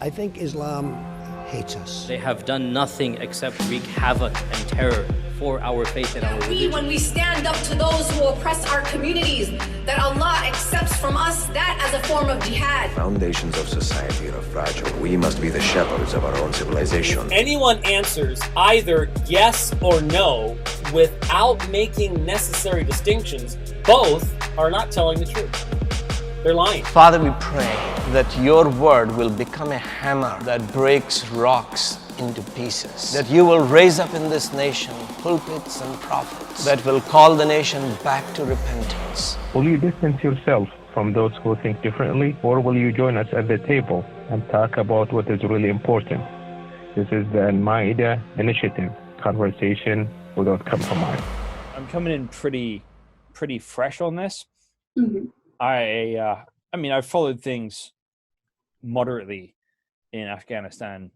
I think Islam hates us. They have done nothing except wreak havoc and terror for our faith and our religion. When we stand up to those who oppress our communities, that Allah accepts from us that as a form of jihad. Foundations of society are fragile. We must be the shepherds of our own civilization. Anyone answers either yes or no without making necessary distinctions, both are not telling the truth. They're lying. Father, we pray that your word will become a hammer that breaks rocks into pieces. That you will raise up in this nation pulpits and prophets that will call the nation back to repentance. Will you distance yourself from those who think differently, or will you join us at the table and talk about what is really important? This is the Al-Ma'idah initiative, conversation without compromise. I'm coming in pretty fresh on this. Mm-hmm. I mean, I've followed things moderately in Afghanistan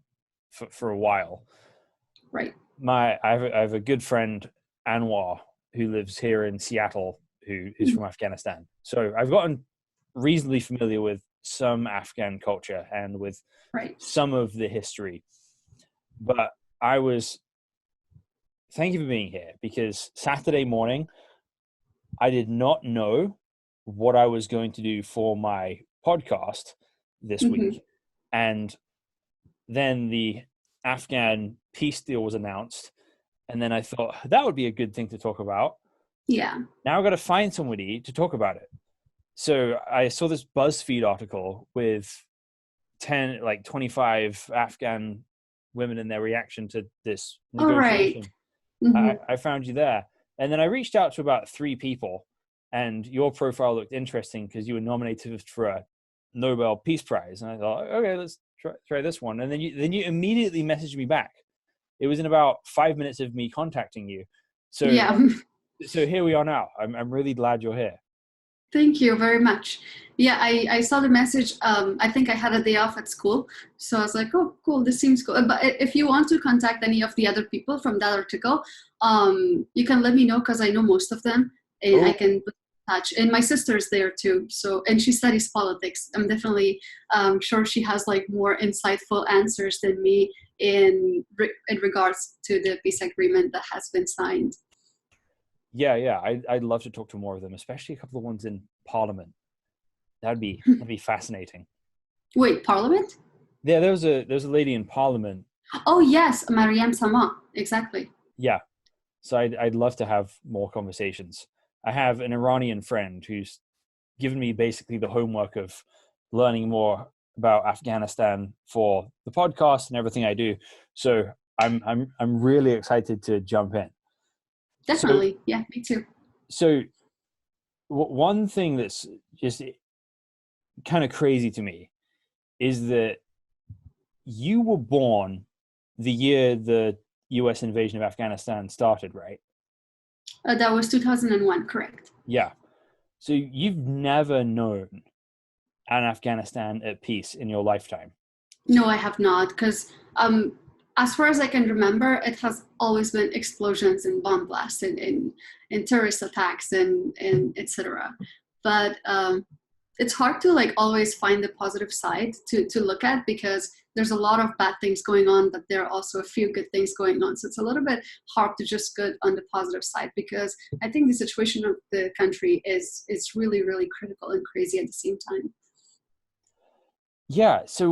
for a while. Right. I have a good friend, Anwar, who lives here in Seattle, who is from Afghanistan. So I've gotten reasonably familiar with some Afghan culture and with some of the history. But thank you for being here, because Saturday morning, I did not know what I was going to do for my podcast this week. And then the Afghan peace deal was announced. And then I thought that would be a good thing to talk about. Yeah. Now I've got to find somebody to talk about it. So I saw this BuzzFeed article with 25 Afghan women and their reaction to this negotiation. I found you there. And then I reached out to about 3 people. And your profile looked interesting because you were nominated for a Nobel Peace Prize. And I thought, okay, let's try this one. And then you immediately messaged me back. It was in about 5 minutes of me contacting you. So here we are now. I'm really glad you're here. Thank you very much. Yeah, I saw the message. I think I had a day off at school. So I was like, oh, cool, this seems cool. But if you want to contact any of the other people from that article, you can let me know, because I know most of them. And I can put in touch. And my sister's there too. And she studies politics. I'm definitely sure she has more insightful answers than me in regards to the peace agreement that has been signed. Yeah. I'd love to talk to more of them, especially a couple of ones in Parliament. That'd be fascinating. Wait, Parliament? Yeah, there was a lady in Parliament. Oh yes, Mariam Sama. Exactly. Yeah. So I'd love to have more conversations. I have an Iranian friend who's given me basically the homework of learning more about Afghanistan for the podcast and everything I do. So I'm really excited to jump in. Definitely. Yeah, me too. So one thing that's just kind of crazy to me is that you were born the year the US invasion of Afghanistan started, right? That was 2001, correct? Yeah. So you've never known an Afghanistan at peace in your lifetime? No, I have not, because as far as I can remember, it has always been explosions and bomb blasts and terrorist attacks and etc. But it's hard to always find the positive side to look at, because there's a lot of bad things going on, but there are also a few good things going on. So it's a little bit hard to just go on the positive side, because I think the situation of the country is really, really critical and crazy at the same time. Yeah. So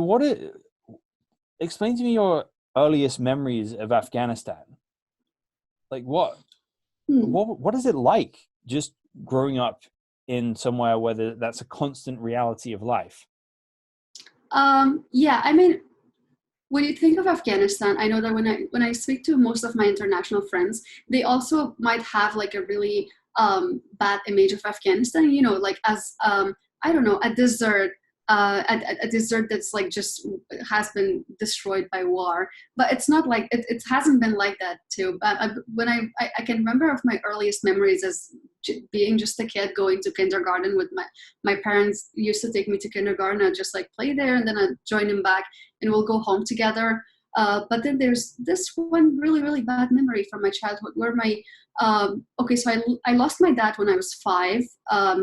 explain to me your earliest memories of Afghanistan. What is it like just growing up in somewhere where that's a constant reality of life? Yeah, I mean, when you think of Afghanistan, I know that when I speak to most of my international friends, they also might have a really bad image of Afghanistan, as I don't know, a desert that's just has been destroyed by war. But it's not it hasn't been like that too. But when I can remember of my earliest memories as being just a kid going to kindergarten with my parents used to take me to kindergarten. I'd just play there, and then I'd join them back and we'll go home together. But then there's this one really, really bad memory from my childhood where my, so I lost my dad when I was 5.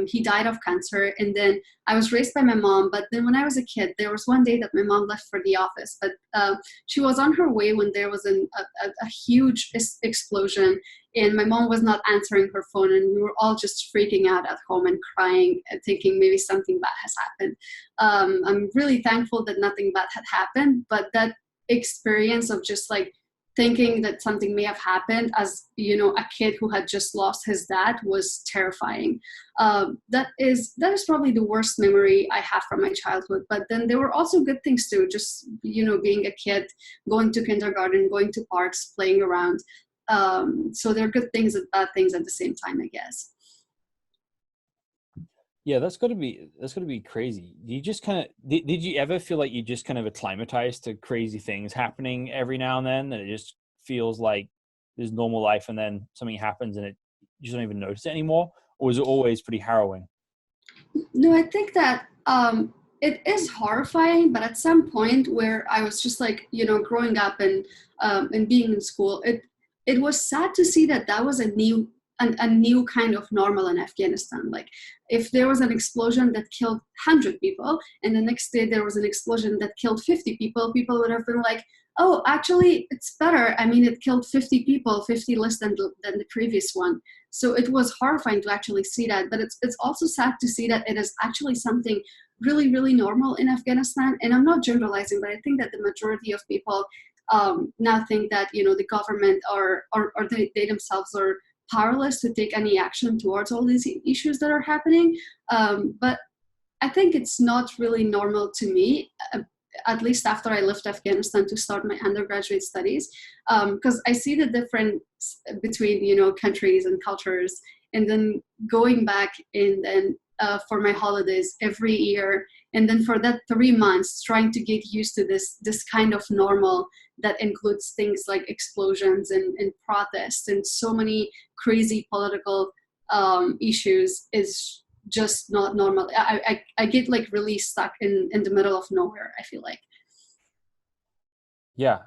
He died of cancer, and then I was raised by my mom. But then when I was a kid, there was one day that my mom left for the office, but she was on her way when there was a huge explosion, and my mom was not answering her phone, and we were all just freaking out at home and crying and thinking maybe something bad has happened. I'm really thankful that nothing bad had happened, but that experience of just like thinking that something may have happened as, you know, a kid who had just lost his dad was terrifying. That is probably the worst memory I have from my childhood. But then there were also good things too, just, you know, being a kid, going to kindergarten, going to parks, playing around. So there are good things and bad things at the same time, I guess. Yeah, that's got to be crazy. You just kind of did you ever feel like you just kind of acclimatized to crazy things happening every now and then, that it just feels like there's normal life, and then something happens and you just don't even notice it anymore? Or was it always pretty harrowing? No, I think that it is horrifying, but at some point where I was just like, you know, growing up and being in school, it was sad to see that was a new kind of normal in Afghanistan. Like if there was an explosion that killed 100 people and the next day there was an explosion that killed 50 people, people would have been like, oh, actually it's better. I mean, it killed 50 people, 50 less than the previous one. So it was horrifying to actually see that. But it's also sad to see that it is actually something really, really normal in Afghanistan. And I'm not generalizing, but I think that the majority of people now think that, you know, the government or they themselves are powerless to take any action towards all these issues that are happening. But I think it's not really normal to me, at least after I left Afghanistan to start my undergraduate studies, because I see the difference between, you know, countries and cultures, and then going back and then for my holidays every year, and then for that 3 months trying to get used to this kind of normal that includes things like explosions and protests and so many crazy political issues is just not normal. I get like really stuck in the middle of nowhere, I feel like. Yeah,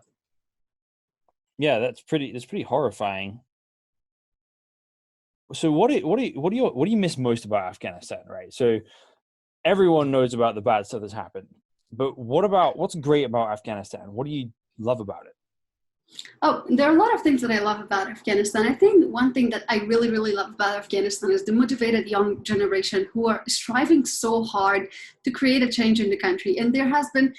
that's pretty horrifying. So what do you miss most about Afghanistan, right? So everyone knows about the bad stuff that's happened, but what's great about Afghanistan? What do you love about it? Oh, there are a lot of things that I love about Afghanistan. I think one thing that I really, really love about Afghanistan is the motivated young generation who are striving so hard to create a change in the country. And there has been,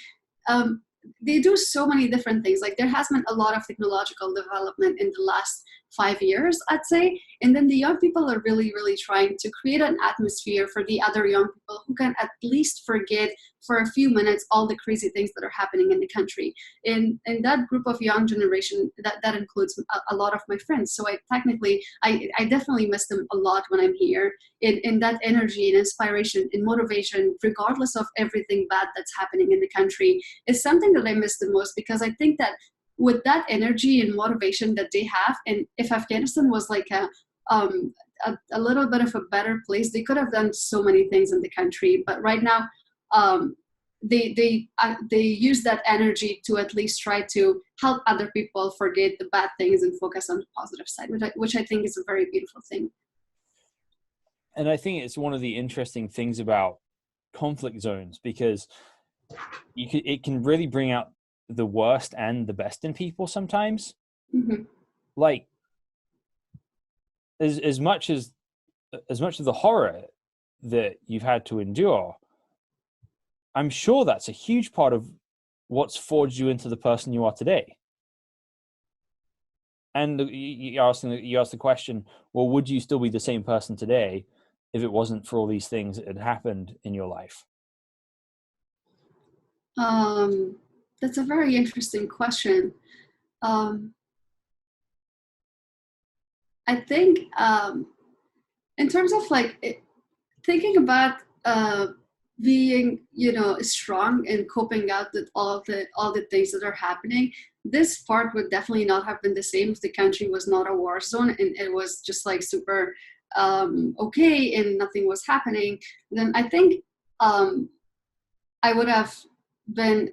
they do so many different things. Like there has been a lot of technological development in the last 5 years, I'd say. And then the young people are really, really trying to create an atmosphere for the other young people who can at least forget for a few minutes all the crazy things that are happening in the country. And that group of young generation, that includes a lot of my friends. So I definitely miss them a lot when I'm here. In that energy and inspiration and motivation, regardless of everything bad that's happening in the country, is something that I miss the most, because I think that with that energy and motivation that they have, and if Afghanistan was like a little bit of a better place, they could have done so many things in the country. But right now, they use that energy to at least try to help other people forget the bad things and focus on the positive side, which I think is a very beautiful thing. And I think it's one of the interesting things about conflict zones, because it can really bring out the worst and the best in people sometimes. Mm-hmm. Like as much of the horror that you've had to endure, I'm sure that's a huge part of what's forged you into the person you are today. And you asked the question, well, would you still be the same person today if it wasn't for all these things that had happened in your life? That's a very interesting question. I think in terms of like thinking about being, you know, strong and coping out with all the things that are happening, this part would definitely not have been the same if the country was not a war zone and it was just like super okay and nothing was happening. Then I think I would have been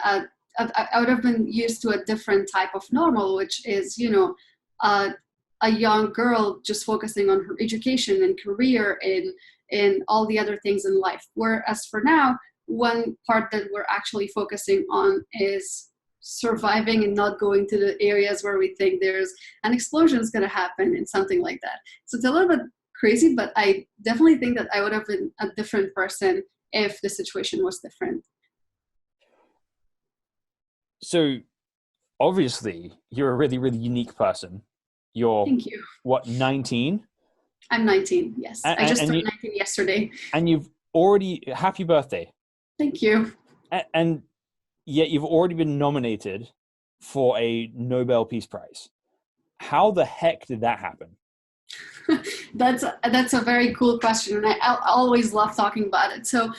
I would have been used to a different type of normal, which is, you know, a young girl just focusing on her education and career and all the other things in life. Whereas for now, one part that we're actually focusing on is surviving and not going to the areas where we think there's an explosion is going to happen and something like that. So it's a little bit crazy, but I definitely think that I would have been a different person if the situation was different. So obviously you're a really, really unique person. You're, thank you. What, 19? I'm 19, yes. I just turned 19 yesterday. And you've already, happy birthday. Thank you. And yet you've already been nominated for a Nobel Peace Prize. How the heck did that happen? That's a very cool question, and I always love talking about it. So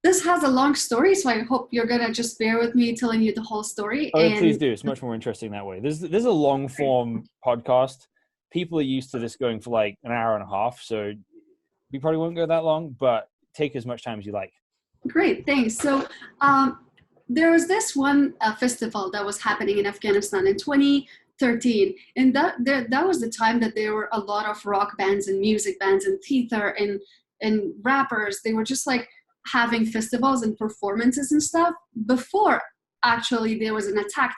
this has a long story, so I hope you're gonna just bear with me telling you the whole story. Oh, please do. It's much more interesting that way. There's a long form podcast. People are used to this going for like an hour and a half, so we probably won't go that long, but take as much time as you like. Great, thanks. So there was this one festival that was happening in Afghanistan in 2013, and that was the time that there were a lot of rock bands and music bands and theater and rappers. They were just like having festivals and performances and stuff before actually there was an attack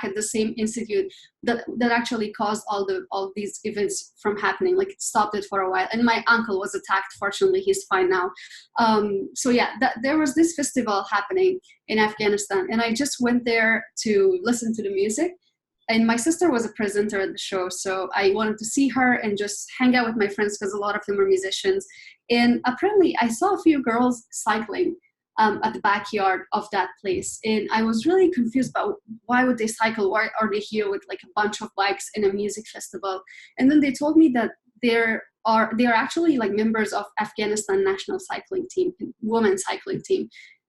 at the same institute that actually caused all these events from happening. Like, it stopped it for a while, and my uncle was attacked. Fortunately, he's fine now. So yeah, there was this festival happening in Afghanistan, and I just went there to listen to the music. And my sister was a presenter at the show, so I wanted to see her and just hang out with my friends because a lot of them are musicians. And apparently I saw a few girls cycling at the backyard of that place. And I was really confused about why would they cycle? Why are they here with like a bunch of bikes in a music festival? And then they told me that they are actually like members of Afghanistan national cycling team, women's cycling team.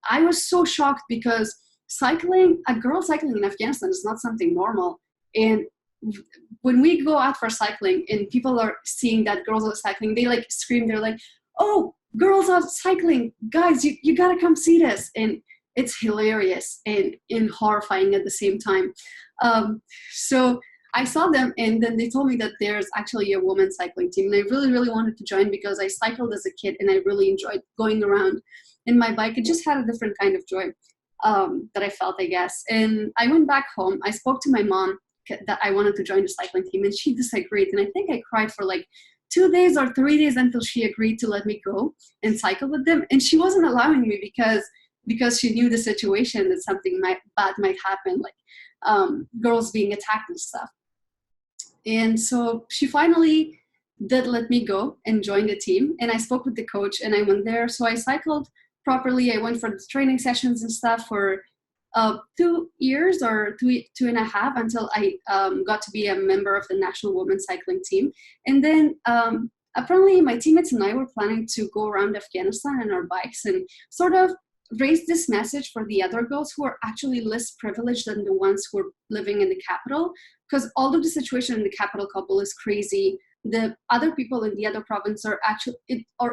I was so shocked because a girl cycling in Afghanistan is not something normal. And when we go out for cycling and people are seeing that girls are cycling, they like scream, they're like, "Oh, girls are cycling, guys, you gotta come see this." And it's hilarious and horrifying at the same time. So I saw them, and then they told me that there's actually a women's cycling team, and I really, really wanted to join because I cycled as a kid and I really enjoyed going around in my bike. It just had a different kind of joy that I felt, I guess. And I went back home. I spoke to my mom that I wanted to join the cycling team, and she disagreed. And I think I cried for like 2 days or 3 days until she agreed to let me go and cycle with them. And she wasn't allowing me because she knew the situation, that something bad might happen, like girls being attacked and stuff. And so she finally did let me go and join the team. And I spoke with the coach and I went there. So I cycled properly. I went for the training sessions and stuff for 2 years or two and a half until I got to be a member of the national women's cycling team. And then apparently my teammates and I were planning to go around Afghanistan on our bikes and sort of raise this message for the other girls who are actually less privileged than the ones who are living in the capital. Because although the situation in the capital, Kabul, is crazy, the other people in the other province are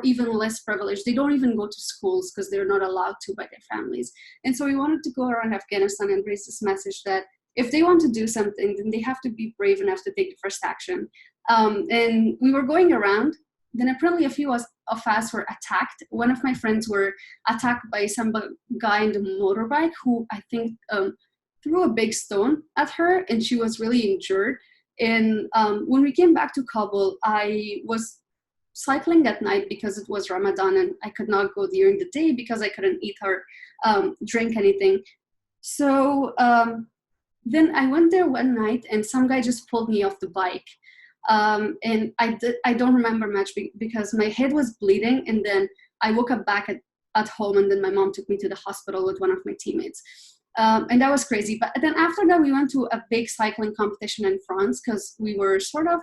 even less privileged. They don't even go to schools because they're not allowed to by their families. And so we wanted to go around Afghanistan and raise this message that if they want to do something, then they have to be brave enough to take the first action. And we were going around. Then apparently a few of us were attacked. One of my friends were attacked by some guy in the motorbike who I think threw a big stone at her, and she was really injured. And when we came back to Kabul, I was cycling at night because it was Ramadan and I could not go during the day because I couldn't eat or drink anything. So then I went there one night and some guy just pulled me off the bike. And I don't remember much because my head was bleeding, and then I woke up back at home, and then my mom took me to the hospital with one of my teammates. And that was crazy. But then after that, we went to a big cycling competition in France because we were sort of,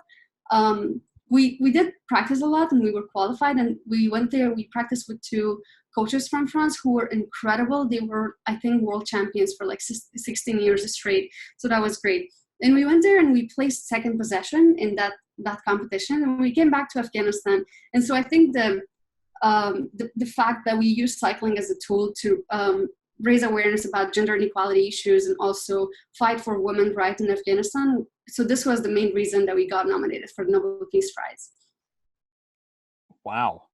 we did practice a lot and we were qualified, and we went there, we practiced with 2 coaches from France who were incredible. They were, I think, world champions for like 16 years straight. So that was great. And we went there and we placed second position in that competition, and we came back to Afghanistan. And so I think the fact that we use cycling as a tool to raise awareness about gender inequality issues and also fight for women's rights in Afghanistan. So this was the main reason that we got nominated for the Nobel Peace Prize. Wow.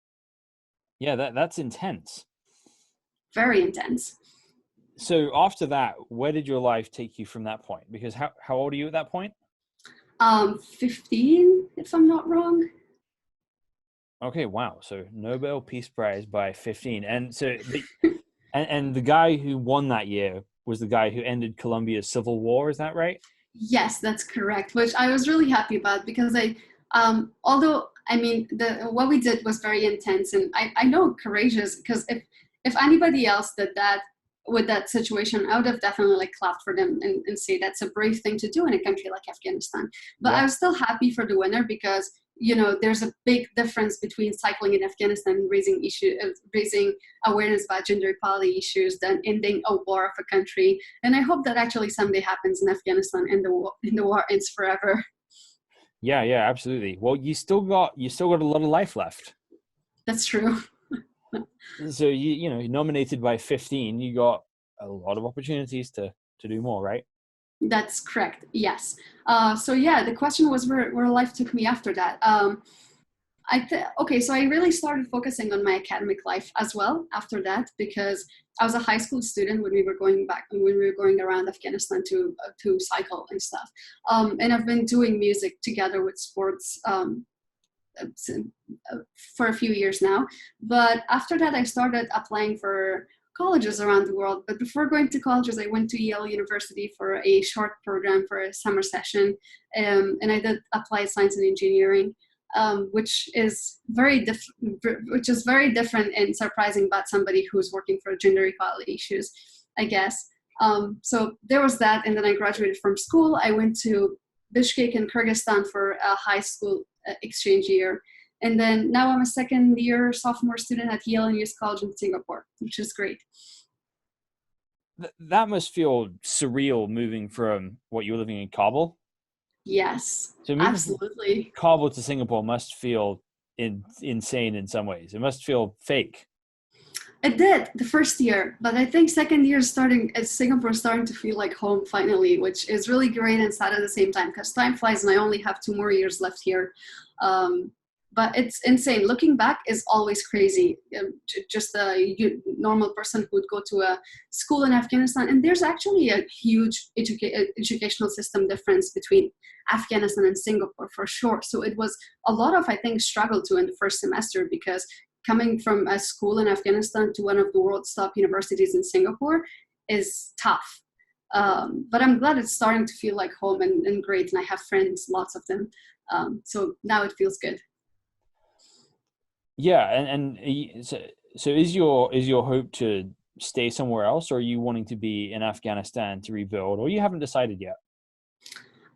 Yeah, that's intense. Very intense. So after that, where did your life take you from that point? Because how old are you at that point? 15, if I'm not wrong. Okay, wow. So Nobel Peace Prize by 15. And so and the guy who won that year was the guy who ended Colombia's civil war, is that right? Yes, that's correct, which I was really happy about because although, I mean, what we did was very intense and I know courageous, because if anybody else did that with that situation, I would have definitely like clapped for them and say that's a brave thing to do in a country like Afghanistan. But I was still happy for the winner because, you know, there's a big difference between cycling in Afghanistan and raising awareness about gender equality issues than ending a war of a country. And I hope that actually someday happens in Afghanistan and the war ends forever. Yeah, absolutely. Well, you still got a lot of life left. That's true. So you know, nominated by 15, you got a lot of opportunities to do more, right? That's correct. Yes. So yeah, the question was where life took me after that. So I really started focusing on my academic life as well after that, because I was a high school student when we were going around Afghanistan to cycle and stuff. And I've been doing music together with sports for a few years now. But after that, I started applying for colleges around the world. But before going to colleges, I went to Yale University for a short program for a summer session. And I did applied science and engineering, which is very different and surprising about somebody who's working for gender equality issues, I guess. So there was that. And then I graduated from school. I went to Bishkek in Kyrgyzstan for a high school exchange year. And then now I'm a second year sophomore student at Yale Youth College in Singapore, which is great. That must feel surreal moving from what you were living in Kabul. Yes, so absolutely. Kabul to Singapore must feel insane in some ways. It must feel fake. It did the first year, but I think second year Singapore starting to feel like home finally, which is really great and sad at the same time because time flies and I only have 2 more years left here. But it's insane. Looking back is always crazy. Just a normal person who would go to a school in Afghanistan, and there's actually a huge educational system difference between Afghanistan and Singapore for sure. So it was a lot of, I think, struggle in the first semester because coming from a school in Afghanistan to one of the world's top universities in Singapore is tough. But I'm glad it's starting to feel like home and great, and I have friends, lots of them. So now it feels good. Yeah, and so is your hope to stay somewhere else, or are you wanting to be in Afghanistan to rebuild, or you haven't decided yet?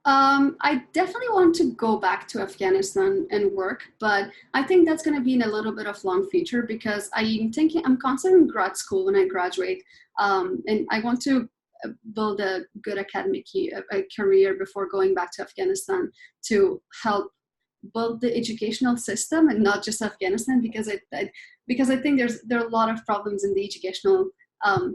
I definitely want to go back to Afghanistan and work, but I think that's going to be in a little bit of long future because I'm considering grad school when I graduate, and I want to build a good academic career before going back to Afghanistan to help build the educational system and not just Afghanistan because I think there are a lot of problems in the educational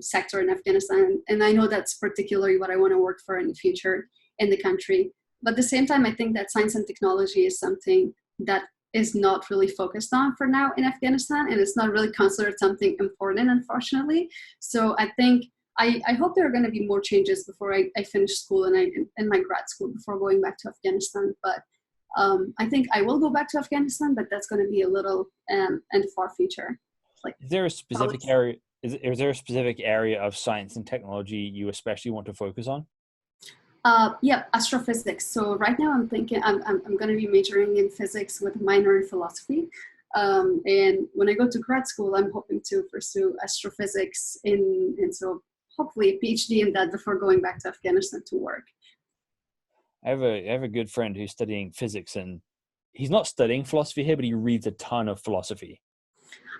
sector in Afghanistan, and I know that's particularly what I want to work for in the future in the country. But at the same time, I think that science and technology is something that is not really focused on for now in Afghanistan, and it's not really considered something important, unfortunately. So I think I hope there are going to be more changes before I finish school and in my grad school before going back to Afghanistan. But I think I will go back to Afghanistan, but that's going to be a little in the far future. Is there a specific area? Is there a specific area of science and technology you especially want to focus on? Yeah, astrophysics. So right now I'm thinking I'm going to be majoring in physics with a minor in philosophy. And when I go to grad school, I'm hoping to pursue astrophysics and so hopefully a PhD in that before going back to Afghanistan to work. I have a good friend who's studying physics, and he's not studying philosophy here, but he reads a ton of philosophy.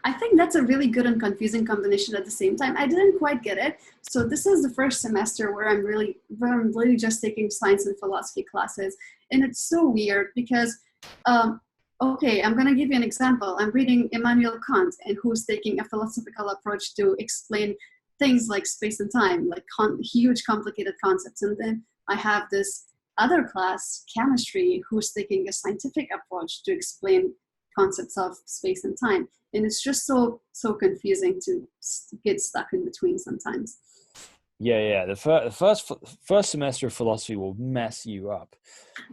I think that's a really good and confusing combination at the same time. I didn't quite get it. So this is the first semester where I'm really just taking science and philosophy classes. And it's so weird because, okay, I'm going to give you an example. I'm reading Immanuel Kant, and who's taking a philosophical approach to explain things like space and time, like huge complicated concepts. And then I have this other class, chemistry, who's taking a scientific approach to explain concepts of space and time. And it's just so confusing to get stuck in between sometimes. Yeah. The first semester of philosophy will mess you up.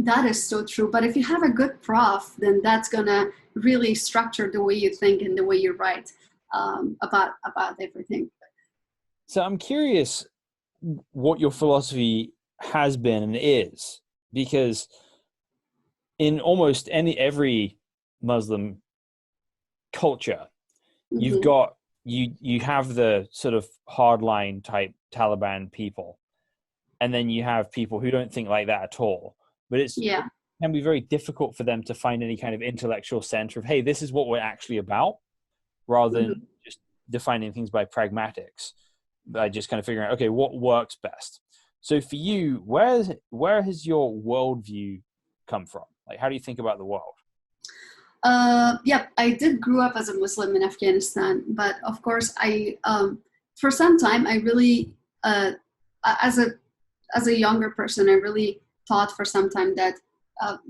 That is so true. But if you have a good prof, then that's gonna really structure the way you think and the way you write about everything. So I'm curious what your philosophy has been and is, because in almost every Muslim culture, you've got you have the sort of hardline type Taliban people, and then you have people who don't think like that at all. But it can be very difficult for them to find any kind of intellectual center of, hey, this is what we're actually about, rather than just defining things by pragmatics, by just kind of figuring out, okay, what works best. So for you, where has your worldview come from? Like, how do you think about the world? I did grow up as a Muslim in Afghanistan, but of course for some time I really, as a younger person, I really thought for some time that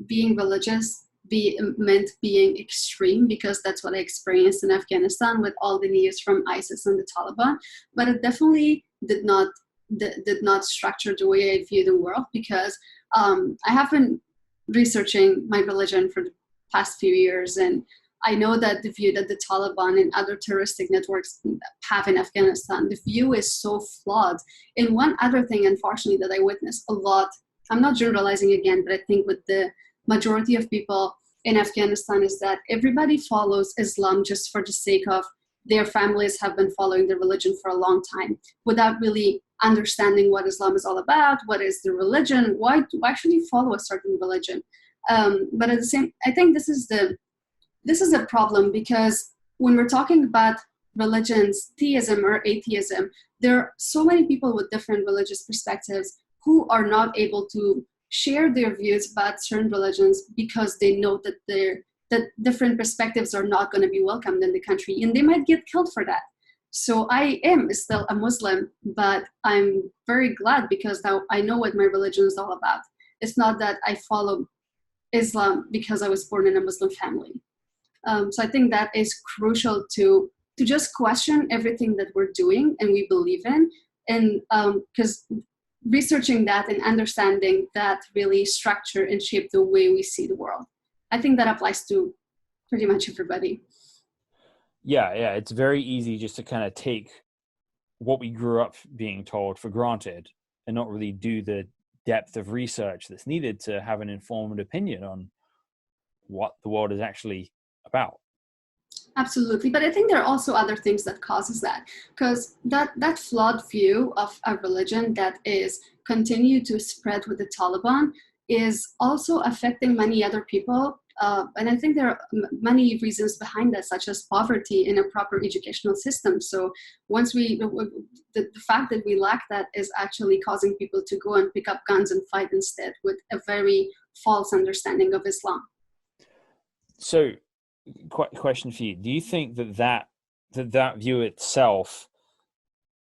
being religious meant being extreme, because that's what I experienced in Afghanistan with all the news from ISIS and the Taliban. But it definitely did not structure the way I view the world, because I have been researching my religion for the past few years, and I know that the view that the Taliban and other terroristic networks have in Afghanistan, the view is so flawed. And one other thing, unfortunately, that I witnessed a lot, I'm not generalizing again, but I think with the majority of people in Afghanistan, is that everybody follows Islam just for the sake of their families have been following the religion for a long time, without really understanding what Islam is all about, what is the religion, why should you follow a certain religion? But at the same, I think this is a problem, because when we're talking about religions, theism or atheism, there are so many people with different religious perspectives who are not able to share their views about certain religions, because they know that different perspectives are not going to be welcomed in the country, and they might get killed for that. So I am still a Muslim, but I'm very glad, because now I know what my religion is all about. It's not that I follow Islam because I was born in a Muslim family. So I think that is crucial to just question everything that we're doing and we believe in, and because researching that and understanding that really structure and shape the way we see the world. I think that applies to pretty much everybody. Yeah, it's very easy just to kind of take what we grew up being told for granted and not really do the depth of research that's needed to have an informed opinion on what the world is actually about. Absolutely. But I think there are also other things that causes that, because that flawed view of a religion that is continue to spread with the Taliban is also affecting many other people. And I think there are many reasons behind that, such as poverty in a proper educational system. So once the fact that we lack that is actually causing people to go and pick up guns and fight instead, with a very false understanding of Islam. So, question for you: do you think that view itself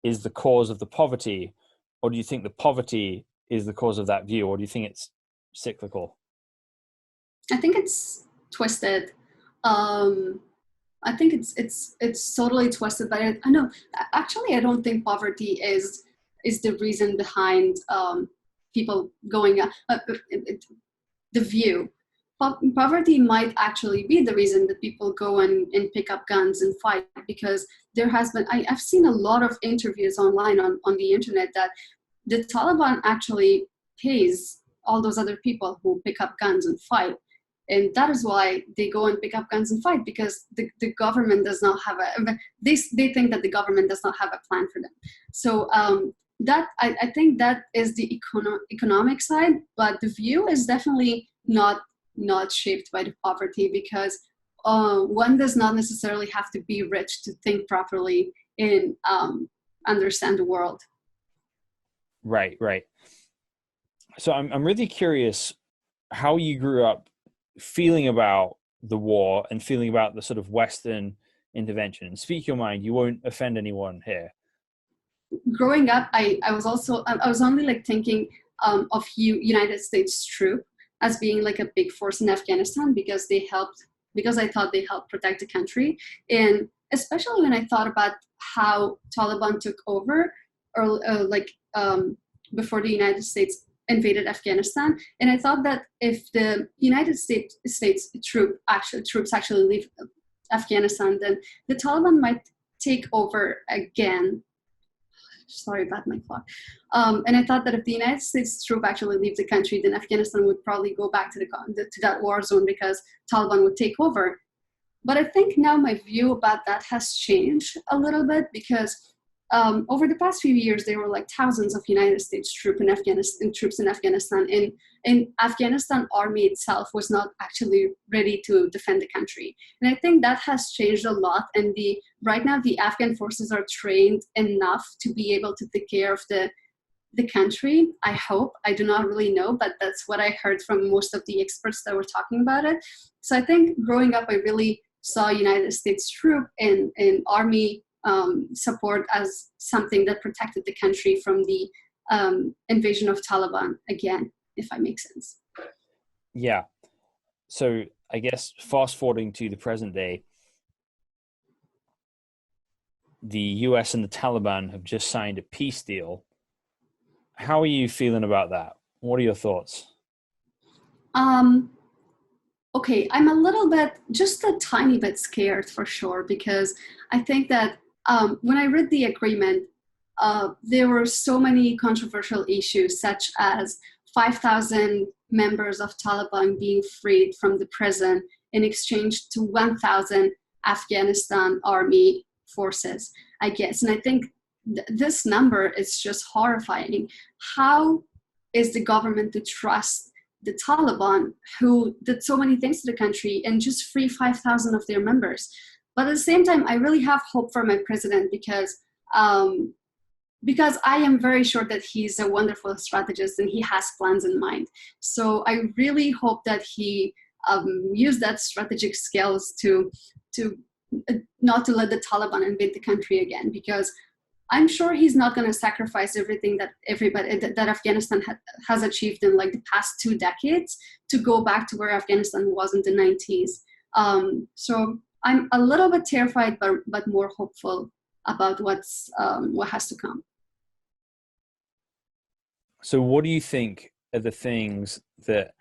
is the cause of the poverty, or do you think the poverty is the cause of that view, or do you think it's cyclical? I think it's twisted. I think it's totally twisted. But I know, actually, I don't think poverty is the reason behind people going the view. Poverty might actually be the reason that people go and pick up guns and fight, because there has been, I've seen a lot of interviews online on the internet that the Taliban actually pays all those other people who pick up guns and fight. And that is why they go and pick up guns and fight, because the government does not have they think that the government does not have a plan for them. So that I think that is the economic side, but the view is definitely not shaped by the poverty, because one does not necessarily have to be rich to think properly and understand the world. Right. So I'm really curious how you grew up feeling about the war and feeling about the sort of Western intervention. Speak your mind. You won't offend anyone here. growing up, I was only like thinking of United States troop as being like a big force in Afghanistan because I thought they helped protect the country. And especially when I thought about how Taliban took over or before the United States invaded Afghanistan. And I thought that if the United States troops actually leave Afghanistan, then the Taliban might take over again. Sorry about my clock. And I thought that if the United States troop actually leave the country, then Afghanistan would probably go back to that war zone because Taliban would take over. But I think now my view about that has changed a little bit because over the past few years, there were like thousands of United States troops in Afghanistan. And Afghanistan army itself was not actually ready to defend the country. And I think that has changed a lot. And right now, the Afghan forces are trained enough to be able to take care of the country. I hope. I do not really know, but that's what I heard from most of the experts that were talking about it. So I think growing up, I really saw United States troop and army support as something that protected the country from the invasion of Taliban again, if I make sense. Yeah. So I guess fast forwarding to the present day, the US and the Taliban have just signed a peace deal. How are you feeling about that? What are your thoughts? Okay, I'm a little bit, just a tiny bit scared for sure, because I think that when I read the agreement, there were so many controversial issues, such as 5,000 members of Taliban being freed from the prison in exchange to 1,000 Afghanistan army forces, I guess. And I think this number is just horrifying. How is the government to trust the Taliban, who did so many things to the country, and just free 5,000 of their members? But at the same time, I really have hope for my president because I am very sure that he's a wonderful strategist and he has plans in mind. So I really hope that he use that strategic skills to not to let the Taliban invade the country again, because I'm sure he's not going to sacrifice everything that that Afghanistan has achieved in like the past 2 decades to go back to where Afghanistan was in the 90s. So I'm a little bit terrified, but more hopeful about what has to come. So what do you think are the things that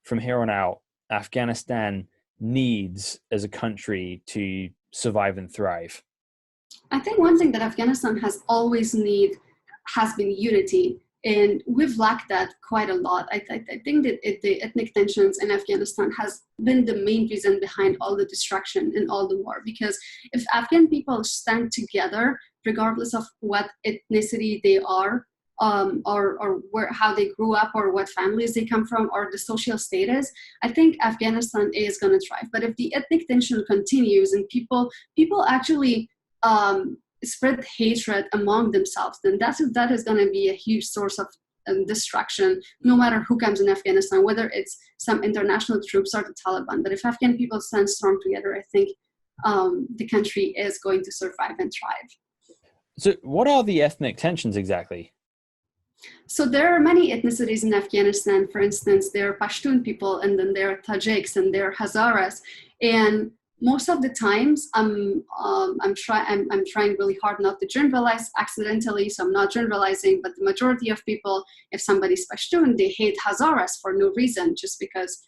from here on out, Afghanistan needs as a country to survive and thrive? I think one thing that Afghanistan has always has been unity, and we've lacked that quite a lot. I think that the ethnic tensions in Afghanistan has been the main reason behind all the destruction and all the war, because if Afghan people stand together, regardless of what ethnicity they are, or how they grew up, or what families they come from, or the social status, I think Afghanistan is going to thrive. But if the ethnic tension continues and people actually spread hatred among themselves, then that is going to be a huge source of destruction, no matter who comes in Afghanistan, whether it's some international troops or the Taliban. But if Afghan people stand strong together, I think the country is going to survive and thrive. So what are the ethnic tensions exactly? So there are many ethnicities in Afghanistan. For instance, there are Pashtun people, and then there are Tajiks, and there are Hazaras. And most of the times, I'm trying really hard not to generalize accidentally, so I'm not generalizing, but the majority of people, if somebody's Pashtun, they hate Hazaras for no reason, just because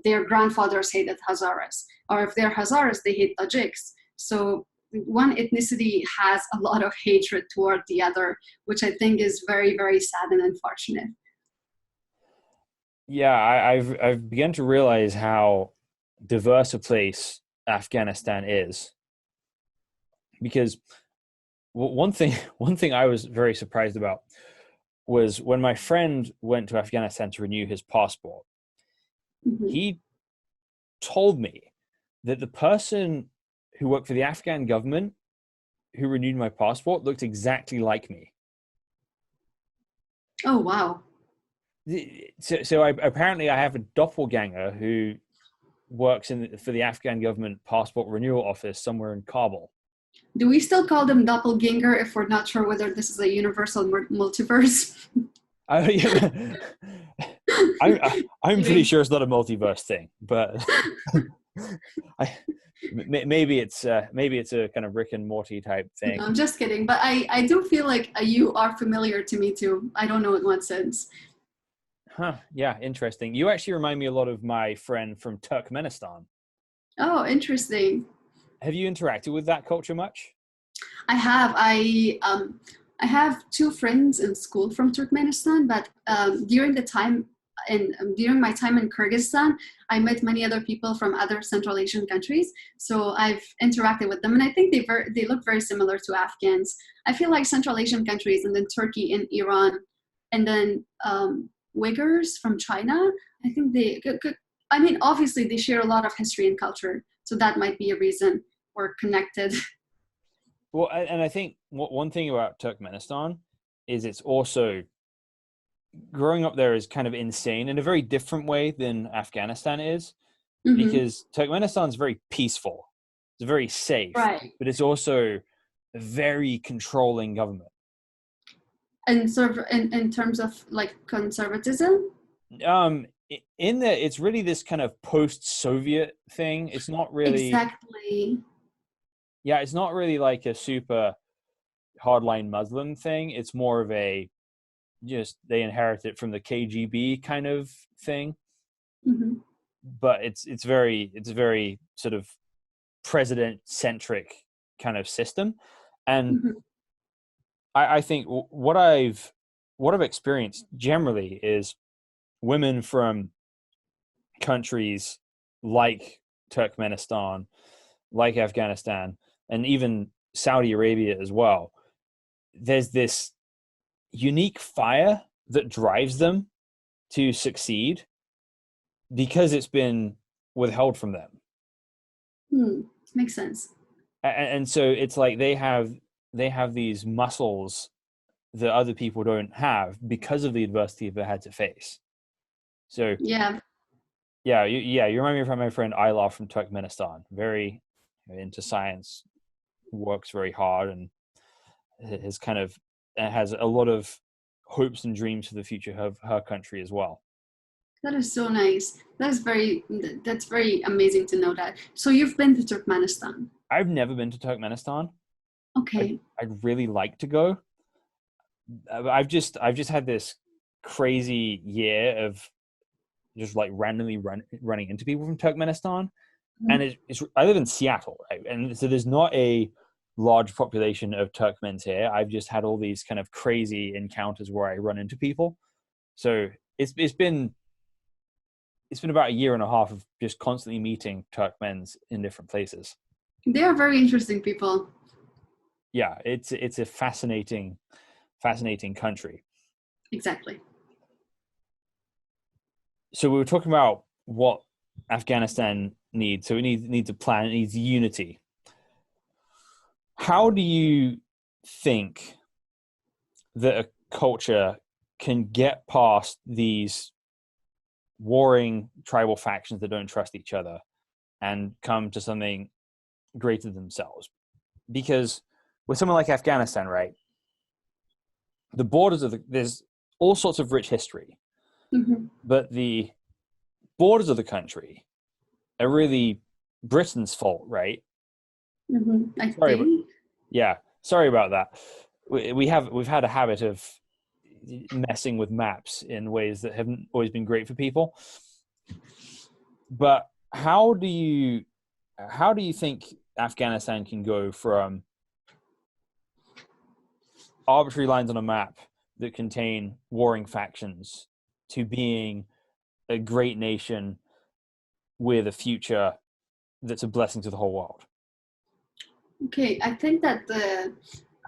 their grandfathers hated Hazaras. Or if they're Hazaras, they hate Tajiks. So one ethnicity has a lot of hatred toward the other, which I think is very, very sad and unfortunate. Yeah, I've begun to realize how diverse a place Afghanistan is, because one thing I was very surprised about was when my friend went to Afghanistan to renew his passport. Mm-hmm. He told me that the person who worked for the Afghan government who renewed my passport looked exactly like me. Oh, wow. So apparently I have a doppelganger who works for the Afghan government passport renewal office somewhere in Kabul. Do we still call them doppelganger if we're not sure whether this is a universal multiverse? I'm pretty sure it's not a multiverse thing, but maybe it's a kind of Rick and Morty type thing. No, I'm just kidding, but I do feel like you are familiar to me too. I don't know in what sense. Huh? Yeah, interesting. You actually remind me a lot of my friend from Turkmenistan. Oh, interesting. Have you interacted with that culture much? I have. I have 2 friends in school from Turkmenistan, but during my time in Kyrgyzstan, I met many other people from other Central Asian countries. So I've interacted with them, and I think they look very similar to Afghans. I feel like Central Asian countries, and then Turkey and Iran, and then Uyghurs from China. I think obviously they share a lot of history and culture, so that might be a reason we're connected. Well, and I think one thing about Turkmenistan is it's also, growing up there is kind of insane in a very different way than Afghanistan is, because Turkmenistan is very peaceful, it's very safe, right? But it's also a very controlling government. And sort of in terms of like conservatism? It's really this kind of post-Soviet thing. It's not really exactly. Yeah, it's not really like a super hardline Muslim thing. It's more of a just they inherit it from the KGB kind of thing. But it's very sort of president-centric kind of system, and I think what I've experienced generally is women from countries like Turkmenistan, like Afghanistan, and even Saudi Arabia as well. There's this unique fire that drives them to succeed because it's been withheld from them. Makes sense. And so it's like they have these muscles that other people don't have because of the adversity they had to face. So you remind me of my friend Ayla from Turkmenistan, very into science, works very hard, and has a lot of hopes and dreams for the future of her country as well. That is so nice. That's very amazing to know that. So you've been to Turkmenistan? I've never been to Turkmenistan. Okay. I'd really like to go. I've just had this crazy year of just like randomly running into people from Turkmenistan, and I live in Seattle, right? And so there's not a large population of Turkmens here. I've just had all these kind of crazy encounters where I run into people. So it's been about a year and a half of just constantly meeting Turkmens in different places. They are very interesting people. Yeah, it's a fascinating country. Exactly. So we were talking about what Afghanistan needs. So it needs a plan. It needs unity. How do you think that a culture can get past these warring tribal factions that don't trust each other and come to something greater than themselves? Because with something like Afghanistan, right, the borders there's all sorts of rich history, but the borders of the country are really Britain's fault, right? Sorry about that. We've had a habit of messing with maps in ways that haven't always been great for people. But how do you think Afghanistan can go from arbitrary lines on a map that contain warring factions to being a great nation with a future that's a blessing to the whole world? Okay, I think that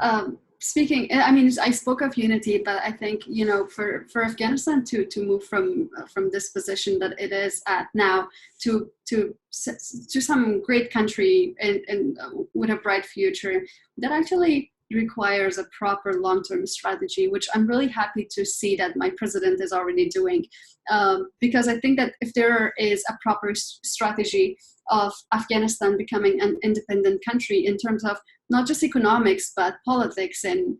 I spoke of unity, but I think, for Afghanistan to move from this position that it is at now to some great country and with a bright future, that actually requires a proper long-term strategy, which I'm really happy to see that my president is already doing, because I think that if there is a proper strategy, of Afghanistan becoming an independent country in terms of not just economics, but politics and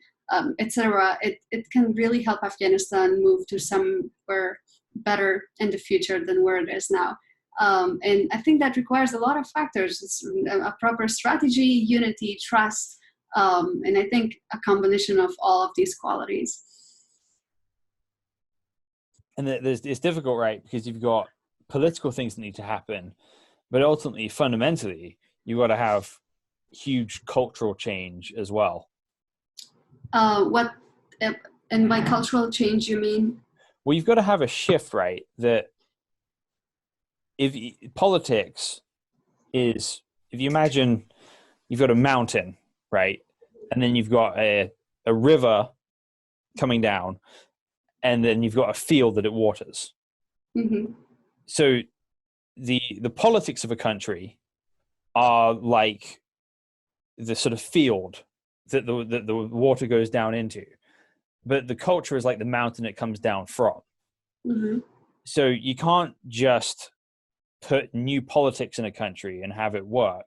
etc. It can really help Afghanistan move to somewhere better in the future than where it is now. And I think that requires a lot of factors. It's a proper strategy, unity, trust, and I think a combination of all of these qualities. And it's difficult, right? Because you've got political things that need to happen, but ultimately, fundamentally, you've got to have huge cultural change as well. What, and by cultural change, you mean? Well, you've got to have a shift, right? That if politics is, if you imagine you've got a mountain, right? And then you've got a river coming down, and then you've got a field that it waters. Mm-hmm. So the politics of a country are like the sort of field that the water goes down into, but the culture is like the mountain it comes down from. Mm-hmm. So you can't just put new politics in a country and have it work.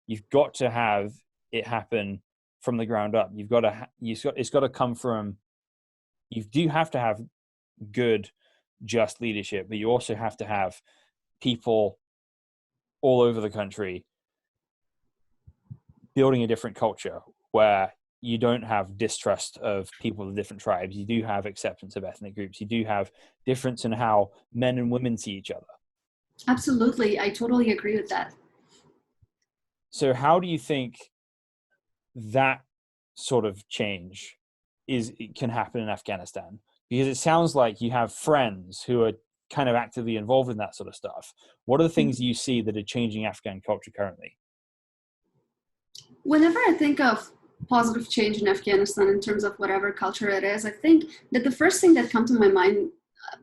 You've got to have it happen from the ground up. It's got to come from, you do have to have good, just leadership, but you also have to have people all over the country building a different culture where you don't have distrust of people of different tribes. You do have acceptance of ethnic groups. You do have difference in how men and women see each other. Absolutely. I totally agree with that. So how do you think that sort of change can happen in Afghanistan? Because it sounds like you have friends who are kind of actively involved in that sort of stuff. What are the things you see that are changing Afghan culture currently? Whenever I think of positive change in Afghanistan in terms of whatever culture it is, I think that the first thing that comes to my mind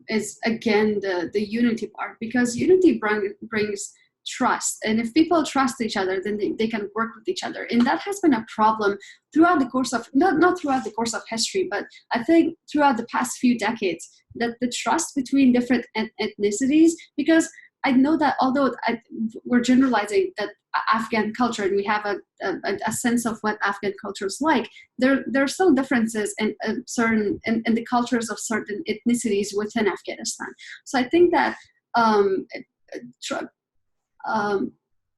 is, again, the unity part, because unity brings trust. And if people trust each other, then they can work with each other. And that has been a problem throughout the course of, not throughout the course of history, but I think throughout the past few decades, that the trust between different ethnicities, because I know that although we're generalizing that Afghan culture, and we have a sense of what Afghan culture is like, there are still differences in the cultures of certain ethnicities within Afghanistan. So I think that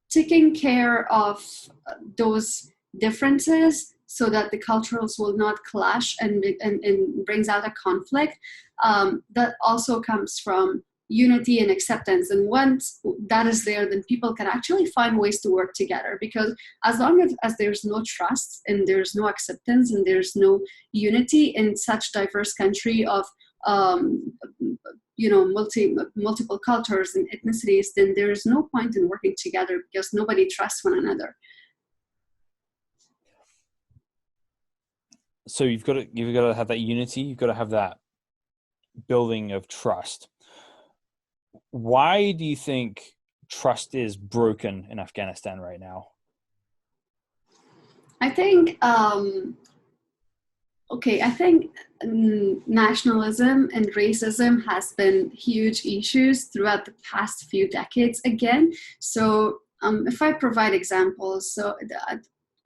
taking care of those differences so that the cultures will not clash and brings out a conflict, that also comes from unity and acceptance. And once that is there, then people can actually find ways to work together, because as long as there's no trust and there's no acceptance and there's no unity in such diverse country of multiple cultures and ethnicities, then there is no point in working together, because nobody trusts one another. So you've got to have that unity. You've got to have that building of trust. Why do you think trust is broken in Afghanistan right now? I think nationalism and racism has been huge issues throughout the past few decades again. So if I provide examples, so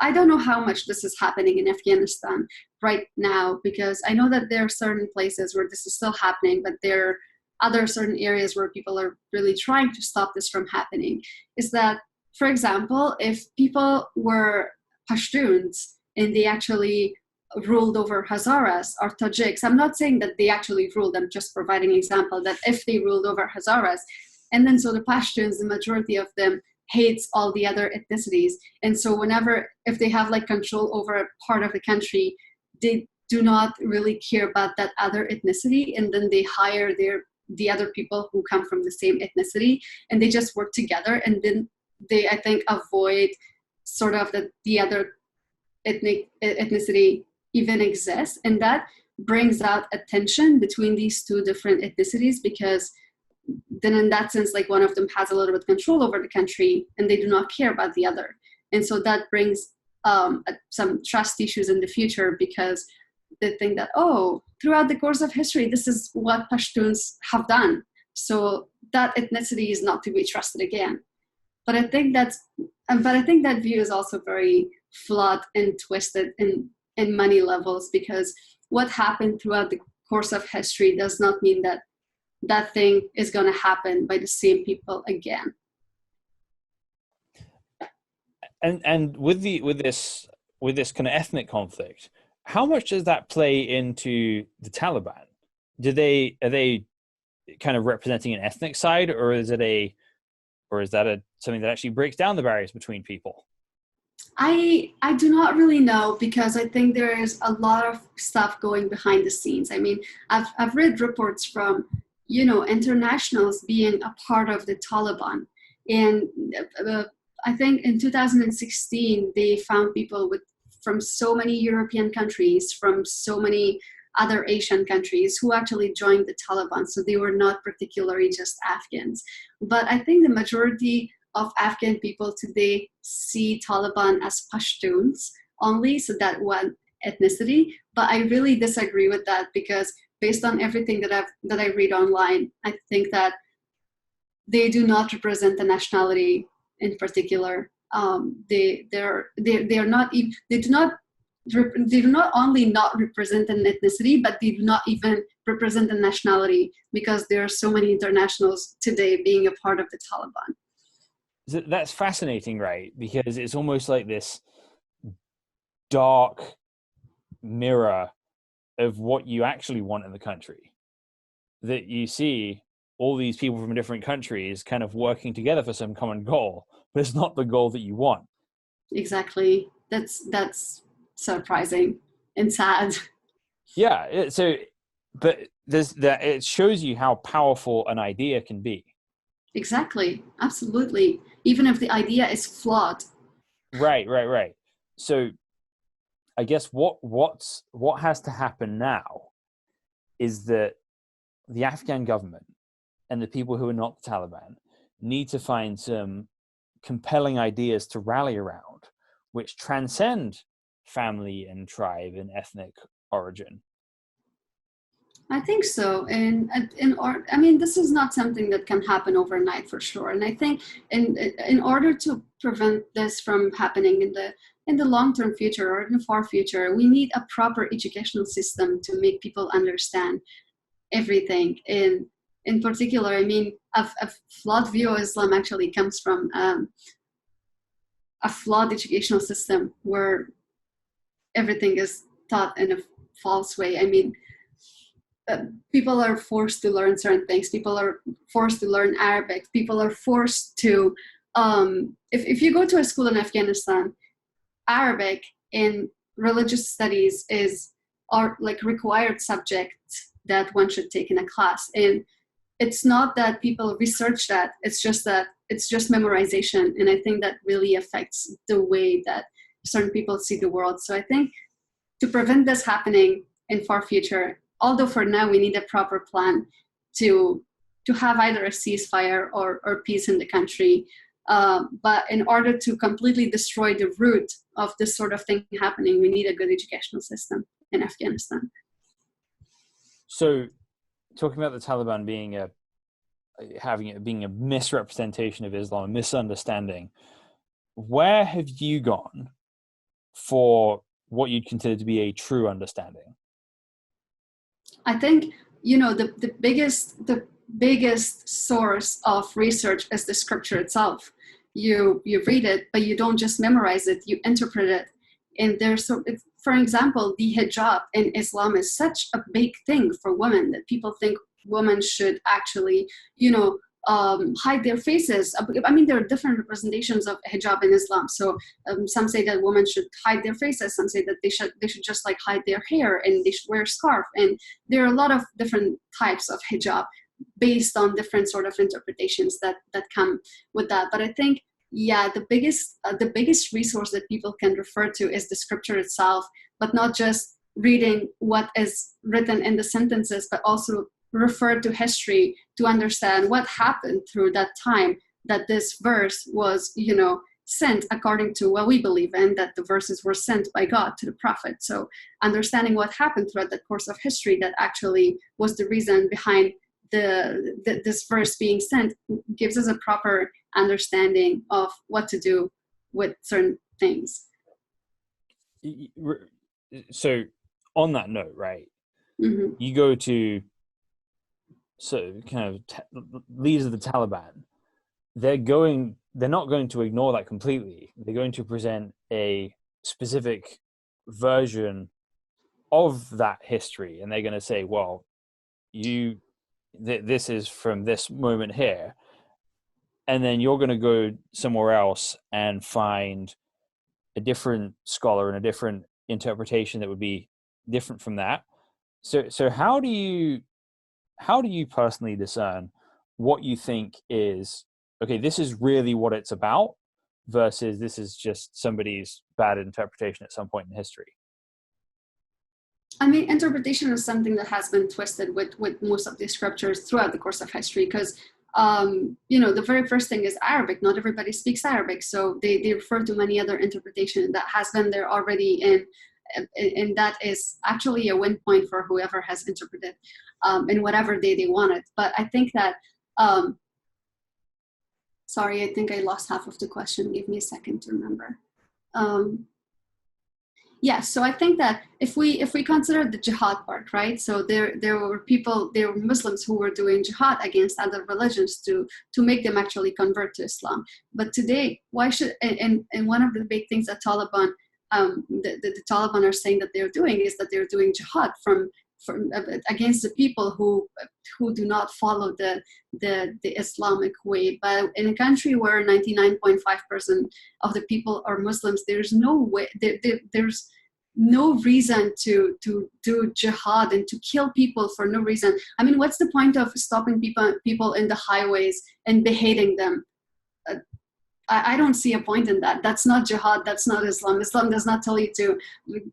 I don't know how much this is happening in Afghanistan right now, because I know that there are certain places where this is still happening, but there are other certain areas where people are really trying to stop this from happening. Is that, for example, if people were Pashtuns and they actually ruled over Hazaras or Tajiks, I'm not saying that they actually ruled, I'm just providing an example that if they ruled over Hazaras, and then so the Pashtuns, the majority of them hates all the other ethnicities. And so if they have like control over a part of the country, they do not really care about that other ethnicity. And then they hire the other people who come from the same ethnicity, and they just work together. And then they, I think, avoid sort of the other ethnicity even exists. And that brings out a tension between these two different ethnicities, because then in that sense, like one of them has a little bit of control over the country and they do not care about the other. And so that brings some trust issues in the future, because they think that, throughout the course of history, this is what Pashtuns have done. So that ethnicity is not to be trusted again. But I think that view is also very flawed and twisted in many levels, because what happened throughout the course of history does not mean that that thing is going to happen by the same people again. And with this kind of ethnic conflict, how much does that play into the Taliban? Are they kind of representing an ethnic side, or is that something that actually breaks down the barriers between people? I do not really know, because I think there is a lot of stuff going behind the scenes. I mean, I've read reports from, internationals being a part of the Taliban, and I think in 2016 they found people from so many European countries, from so many other Asian countries, who actually joined the Taliban. So they were not particularly just Afghans. But I think the majority of Afghan people today see Taliban as Pashtuns only, so that one ethnicity. But I really disagree with that, because based on everything that I read online, I think that they do not represent a nationality in particular. They do not only not represent an ethnicity, but they do not even represent a nationality, because there are so many internationals today being a part of the Taliban. That's fascinating, right? Because it's almost like this dark mirror of what you actually want in the country. That you see all these people from different countries kind of working together for some common goal, but it's not the goal that you want. Exactly. That's surprising and sad. Yeah. But it shows you how powerful an idea can be. Exactly. Absolutely. Even if the idea is flawed. Right. So I guess what has to happen now is that the Afghan government and the people who are not the Taliban need to find some compelling ideas to rally around, which transcend family and tribe and ethnic origin. I think so. And this is not something that can happen overnight, for sure. And I think in order to prevent this from happening in the long-term future or in the far future, we need a proper educational system to make people understand everything. In particular, I mean, a flawed view of Islam actually comes from a flawed educational system where everything is taught in a false way. I mean, people are forced to learn certain things. People are forced to learn Arabic. People are forced to, if you go to a school in Afghanistan, Arabic in religious studies are like required subjects that one should take in a class. And it's not that people research that, it's just memorization. And I think that really affects the way that certain people see the world. So I think to prevent this happening in far future, although for now we need a proper plan to have either a ceasefire or peace in the country, but in order to completely destroy the root of this sort of thing happening, we need a good educational system in Afghanistan. So, talking about the Taliban being a misrepresentation of Islam, a misunderstanding, where have you gone for what you'd consider to be a true understanding? I think, the biggest source of research is the scripture itself. You read it, but you don't just memorize it, you interpret it. And for example, the hijab in Islam is such a big thing for women that people think women should actually, hide their faces. I mean, there are different representations of hijab in Islam. So some say that women should hide their faces. Some say that they should just like hide their hair and they should wear a scarf. And there are a lot of different types of hijab based on different sort of interpretations that come with that. But I think, the biggest resource that people can refer to is the scripture itself, but not just reading what is written in the sentences, but also refer to history to understand what happened through that time that this verse was, sent according to what we believe in, that the verses were sent by God to the prophet. So understanding what happened throughout the course of history that actually was the reason behind this verse being sent gives us a proper understanding of what to do with certain things. So on that note, right, Mm-hmm. you go to kind of leaders of the Taliban, they're not going to ignore that completely. They're going to present a specific version of that history, and they're going to say, well, this is from this moment here, and then you're going to go somewhere else and find a different scholar and a different interpretation that would be different from that. So how do you personally discern what you think is, okay, this is really what it's about, versus this is just somebody's bad interpretation at some point in history? I mean, interpretation is something that has been twisted with most of the scriptures throughout the course of history, because the very first thing is Arabic. Not everybody speaks Arabic, so they refer to many other interpretations that has been there already, and that is actually a win point for whoever has interpreted in whatever they wanted. But I think that, sorry, I think I lost half of the question. Give me a second to remember. Yes, so I think that if we consider the jihad part, right? So there were Muslims who were doing jihad against other religions to make them actually convert to Islam. But today, why should, and one of the big things that Taliban, the Taliban are saying that they're doing is that they're doing jihad from against the people who do not follow the Islamic way. But in a country where 99.5% of the people are Muslims, there's no way, there's no reason to do jihad and to kill people for no reason. I mean, what's the point of stopping people in the highways and beheading them? I don't see a point in that. That's not jihad. That's not Islam. Islam does not tell you to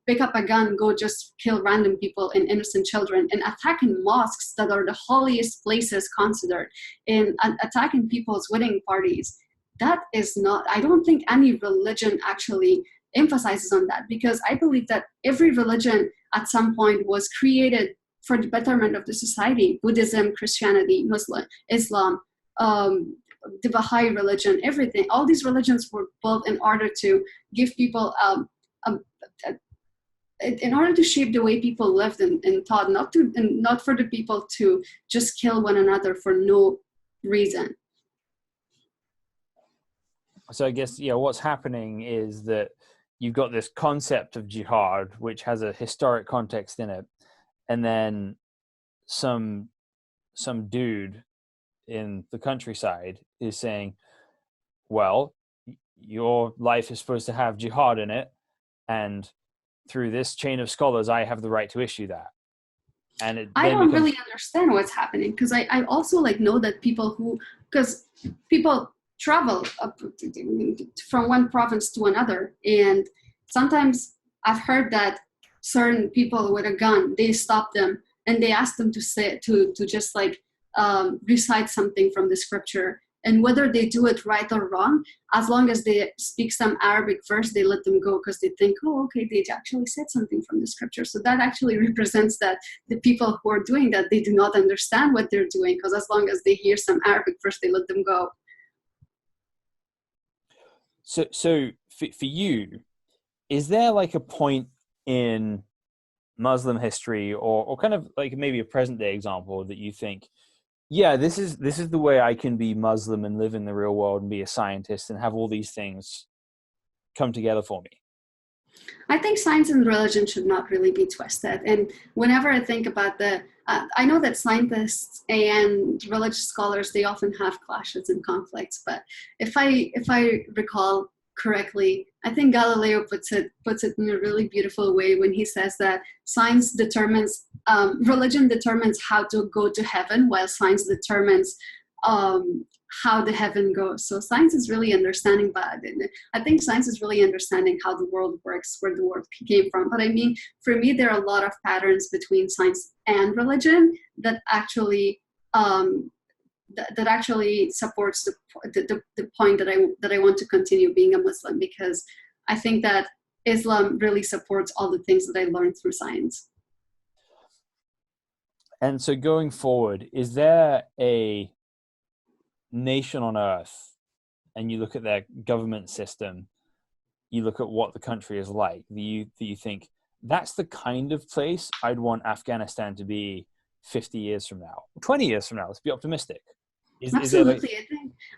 pick up a gun, go just kill random people and innocent children, and attacking mosques that are the holiest places considered, and attacking people's wedding parties. That is not, I don't think any religion actually emphasizes on that, because I believe that every religion at some point was created for the betterment of the society. Buddhism, Christianity, Muslim, Islam, the Baha'i religion, everything. All these religions were built in order to give people, in order to shape the way people lived and thought, not for the people to just kill one another for no reason. So I guess, what's happening is that you've got this concept of jihad, which has a historic context in it, and then some dude in the countryside is saying, well, your life is supposed to have jihad in it, and through this chain of scholars, I have the right to issue that. And I don't really understand what's happening, because I also know that people travel from one province to another, and sometimes I've heard that certain people with a gun, they stop them and they ask them to just recite something from the scripture, and whether they do it right or wrong, as long as they speak some Arabic verse, they let them go, because they think, oh, okay, they actually said something from the scripture. So that actually represents that the people who are doing that, they do not understand what they're doing, because as long as they hear some Arabic verse, they let them go. So for you, is there a point in Muslim history, or kind of maybe a present day example that you think, yeah, this is the way I can be Muslim and live in the real world and be a scientist and have all these things come together for me? I think science and religion should not really be twisted. And whenever I think about I know that scientists and religious scholars, they often have clashes and conflicts. But if I recall correctly, I think Galileo puts it in a really beautiful way when he says that science determines, religion determines how to go to heaven, while science determines how the heaven goes. So science is really understanding, but I think science is really understanding how the world works, where the world came from. But I mean, for me, there are a lot of patterns between science and religion that actually that actually supports the point that I want to continue being a Muslim, because I think that Islam really supports all the things that I learned through science. And so going forward, is there a nation on earth and you look at their government system, you look at what the country is like, you think that's the kind of place I'd want Afghanistan to be 50 years from now, 20 years from now. Let's be optimistic. Absolutely.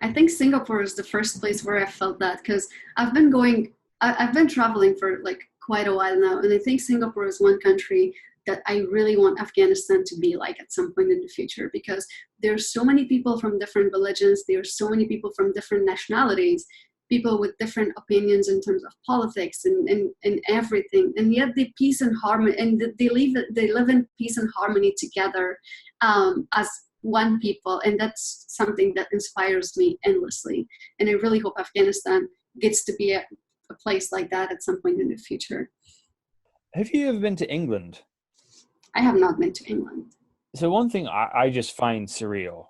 I think Singapore is the first place where I felt that, because I've been traveling for like quite a while now, and I think Singapore is one country that I really want Afghanistan to be like at some point in the future, because there's so many people from different religions, there's so many people from different nationalities, people with different opinions in terms of politics and everything, and yet they peace and harmony, and they live in peace and harmony together as one people, and that's something that inspires me endlessly. And I really hope Afghanistan gets to be a place like that at some point in the future. Have you ever been to England? I have not been to England. So one thing I just find surreal,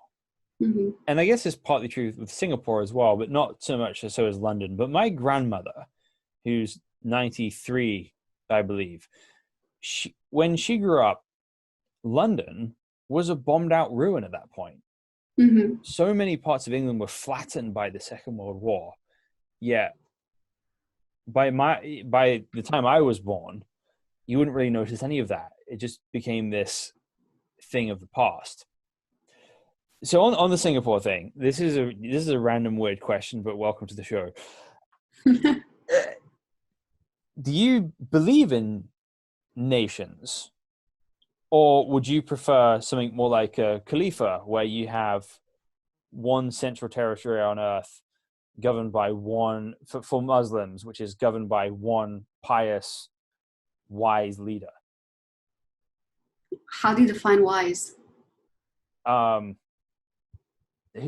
and I guess it's partly true with Singapore as well, but not so much so as London, but my grandmother, who's 93, I believe, when she grew up, London was a bombed out ruin at that point. So many parts of England were flattened by the Second World War. Yet by the time I was born, you wouldn't really notice any of that. It just became this thing of the past. So on the Singapore thing, this is a random weird question, but welcome to the show. Do you believe in nations? Or would you prefer something more like a Khalifa, where you have one central territory on earth governed by one, for Muslims, which is governed by one pious, wise leader? How do you define wise? Who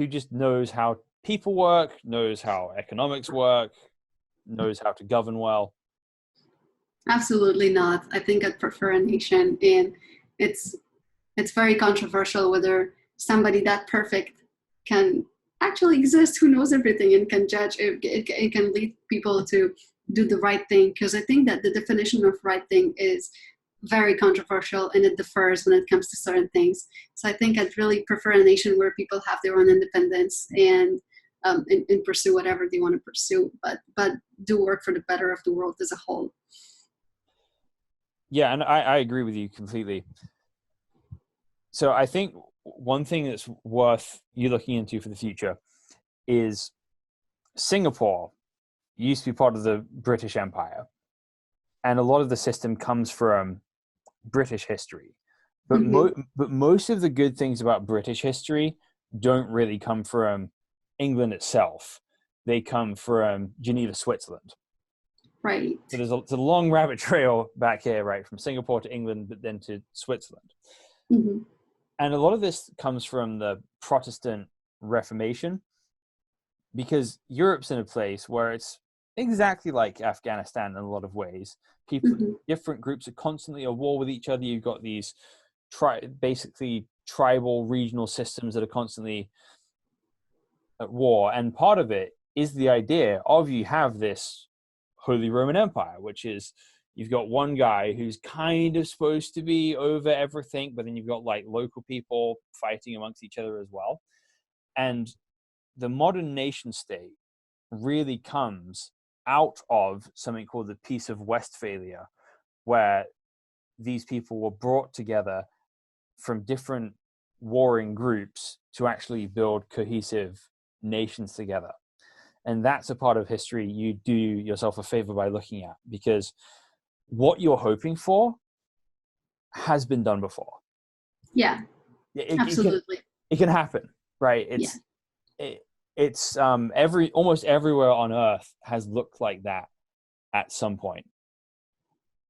just knows how people work, knows how economics work, knows how to govern well? Absolutely not. I think I'd prefer a nation, and it's very controversial whether somebody that perfect can actually exist, who knows everything and can judge, it can lead people to do the right thing, because I think that the definition of right thing is very controversial, and it differs when it comes to certain things. So I think I'd really prefer a nation where people have their own independence and pursue whatever they want to pursue, but do work for the better of the world as a whole. Yeah, and I agree with you completely. So I think one thing that's worth you looking into for the future is Singapore used to be part of the British Empire, and a lot of the system comes from British history. But but most of the good things about British history don't really come from England itself. They come from Geneva, Switzerland. Right. So there's a long rabbit trail back here, right, from Singapore to England, but then to Switzerland. And a lot of this comes from the Protestant Reformation, because Europe's in a place where it's exactly like Afghanistan in a lot of ways. People, different groups are constantly at war with each other. You've got these basically tribal regional systems that are constantly at war. And part of it is the idea of you have this Holy Roman Empire, which is you've got one guy who's kind of supposed to be over everything, but then you've got like local people fighting amongst each other as well. And the modern nation state really comes out of something called the Peace of Westphalia, where these people were brought together from different warring groups to actually build cohesive nations together. And that's a part of history you do yourself a favor by looking at, because what you're hoping for has been done before. Yeah, absolutely. It can happen, right? It's almost everywhere on earth has looked like that at some point.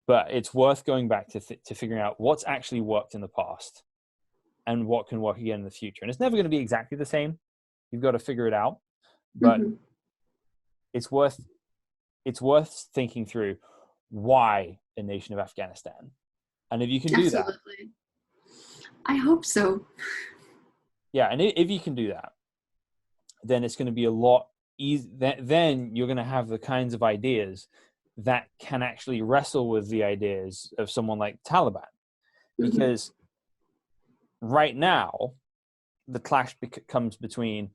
But it's worth going back to figuring out what's actually worked in the past and what can work again in the future. And it's never going to be exactly the same. You've got to figure it out. But it's worth thinking through why a nation of Afghanistan. And if you can do that. I hope so. Yeah, and if you can do that, then it's going to be a lot easier. Then you're going to have the kinds of ideas that can actually wrestle with the ideas of someone like Taliban. Because right now, the clash comes between,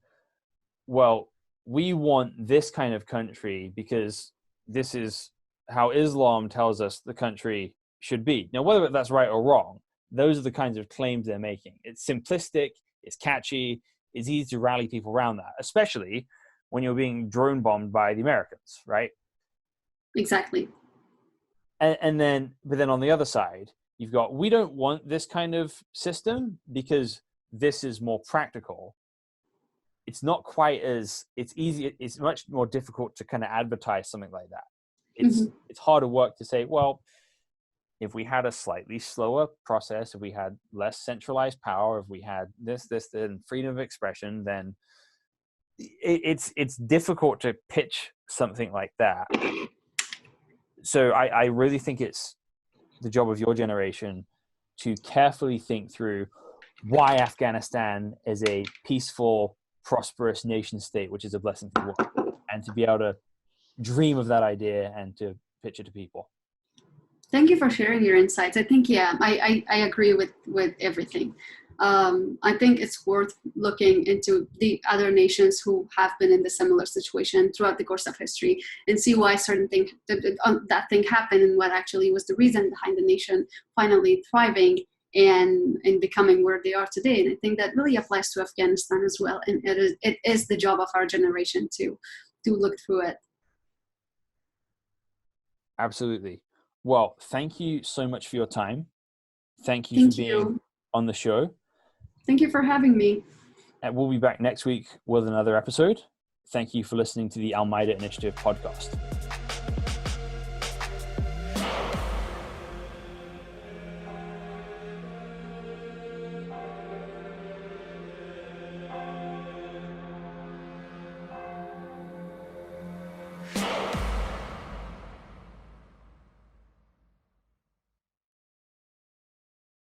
well, we want this kind of country because this is how Islam tells us the country should be. Now, whether that's right or wrong, those are the kinds of claims they're making. It's simplistic, it's catchy, it's easy to rally people around that, especially when you're being drone bombed by the Americans, right? Exactly. But then on the other side, you've got, we don't want this kind of system because this is more practical. It's not quite as, it's easy, it's much more difficult to kind of advertise something like that. It's harder work to say, well, if we had a slightly slower process, if we had less centralized power, if we had this, and freedom of expression, then it's difficult to pitch something like that. So I really think it's the job of your generation to carefully think through why Afghanistan is a peaceful, prosperous nation state, which is a blessing to the world, and to be able to dream of that idea and to pitch it to people. Thank you for sharing your insights. I think, I agree with everything. I think it's worth looking into the other nations who have been in the similar situation throughout the course of history and see why certain thing that thing happened and what actually was the reason behind the nation finally thriving and becoming where they are today. And I think that really applies to Afghanistan as well. And it is the job of our generation to look through it. Absolutely. Well, thank you so much for your time. Thank you for being on the show. Thank you for having me. And we'll be back next week with another episode. Thank you for listening to the Al Maida Initiative podcast.